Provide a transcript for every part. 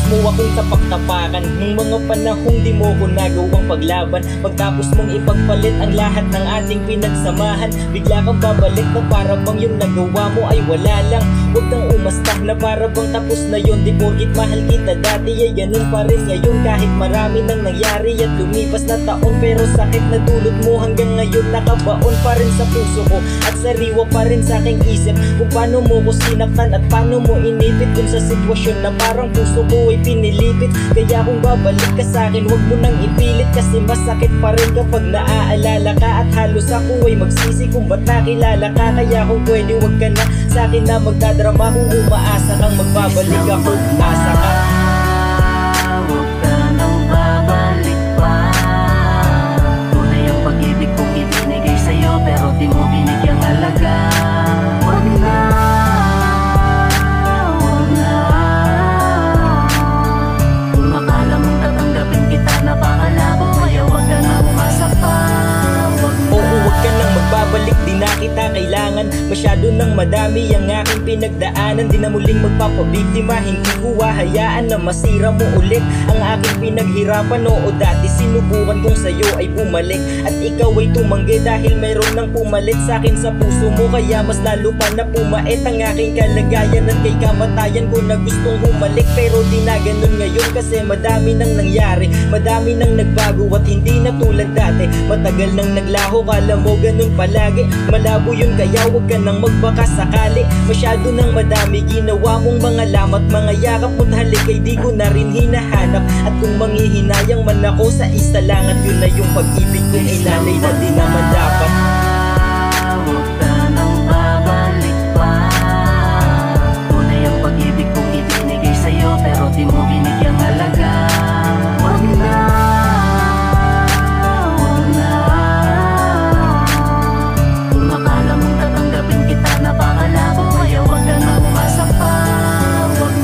mo akong tapak-tapakan nung mga panahong di mo ko nagawang paglaban. Pagtapos mong ipagpalit ang lahat ng ating pinagsamahan, bigla kang babalik na para bang yung nagawa mo ay wala lang. Huwag kang umasta na para bang tapos na yun. Di porkit mahal kita dati ay ganun pa rin ngayon. Kahit marami nang nangyari at lumipas na taon, pero sakit na dulot mo hanggang ngayon nakabaon pa rin sa puso ko at sariwa pa rin sa aking isip kung paano mo ko sinaktan at paano mo inipit dun sa sitwasyon na parang puso ko ay pinilipit. Kaya kung babalik ka sa'kin, huwag mo nang ipilit, kasi masakit pa rin kapag naaalala ka. At halos ako ay magsisi kung ba't nakilala ka. Kaya kung pwede huwag ka na sa'kin na magdadrama. Kung umaasa kang magbabalik ako, asa ka. Huwag ka nang babalik pa. Tunay ang pag-ibig kong ibinigay sa'yo, pero di mo binigyang halaga. Huwag na, huwag na. Kung akala mong tatanggapin kita na pakalabo, kaya huwag ka na umasa pa. Oo, huwag ka nang magbabalik, di na kita kailangan. Masyado nang madami ang aking pinagdaanan. Di na muling magpapabiktima, hindi ko hahayaan na masira mo ulit ang aking pinaghirapan. Oo, dati sinubukan kong sa'yo ay bumalik, at ikaw ay tumanggi dahil mayroon nang pumalit sa'kin sa puso mo. Kaya mas lalo pa na pumait ang aking kalagayan, at kay kamatayan ko na gustong humalik. Pero di na ganun ngayon kasi madami nang nangyari, madami nang nagbago at hindi na tulad dati. Matagal nang naglaho, kala mo ganun palagi. Malabo yun kaya huwag ka nang magbaka sakali. Masyado nang madami ginawa mong mga lamat, mga yakap mo't halik ay di ko na rin hinahanap. At kung manghihinayang man ako sa isa lang, at yun na yung pag-ibig kong inalay na di naman dapat. Huwag ka nang babalik pa. Tunay ang pag-ibig kong ibinigay sa'yo, pero di mo binigyang halaga. Huwag na, huwag na. Kung akala mong tatanggapin kita na pakalabo, kaya huwag ka na umasa pa.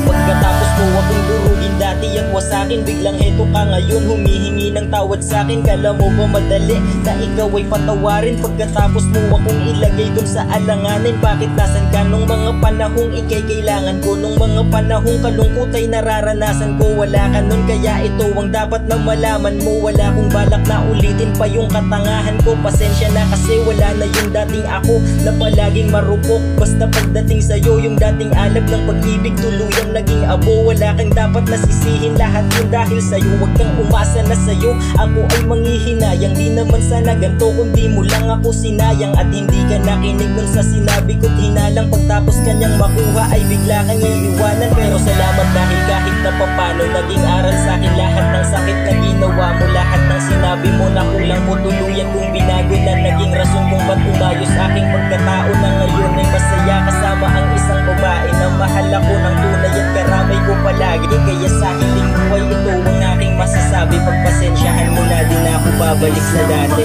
Pagkatapos mo akong durugin dati at wasakin, biglang heto ka ngayon humihingi ng tawad sa'kin. Kala mo ba madali na ikaw ay patawarin? Pagkatapos mo akong ilagay dun sa alanganin, bakit nasan ka nung mga panahong ikay kailangan ko? Nung mga panahong kalungkot ay nararanasan ko, wala ka nun. Kaya ito ang dapat na malaman mo, wala kong balak na ulitin pa yung katangahan ko. Pasensya na kasi wala na yung dating ako na palaging marupok. Basta pagdating sa'yo, yung dating alab ng pag-ibig tuluyang naging abo. Wala kang dapat nasisihin, lahat yun dahil sa'yo. Huwag kang umasa na sa'yo ako ay manghihinayang. Di naman sana ganto kung di mo lang ako sinayang. At hindi ka nakinig nun sa sinabi ko't hinalang. Pagtapos kanyang makuha ay bigla kang iiwanan. Pero salamat dahil kahit na papano naging aral sa'kin lahat ng sakit na ginawa mo. Lahat ng sinabi mo na kulang mo tuluyan kung binago na naging rason kung ba't umayos aking pagkatao na ngayon ay masaya kasama ang isang babae na mahal ako ng tunay at karamay ko palagi. Kaya sa hiling buhay ito ang aking masasabi, pagpasensyahan mo na din ako babalik sa dati.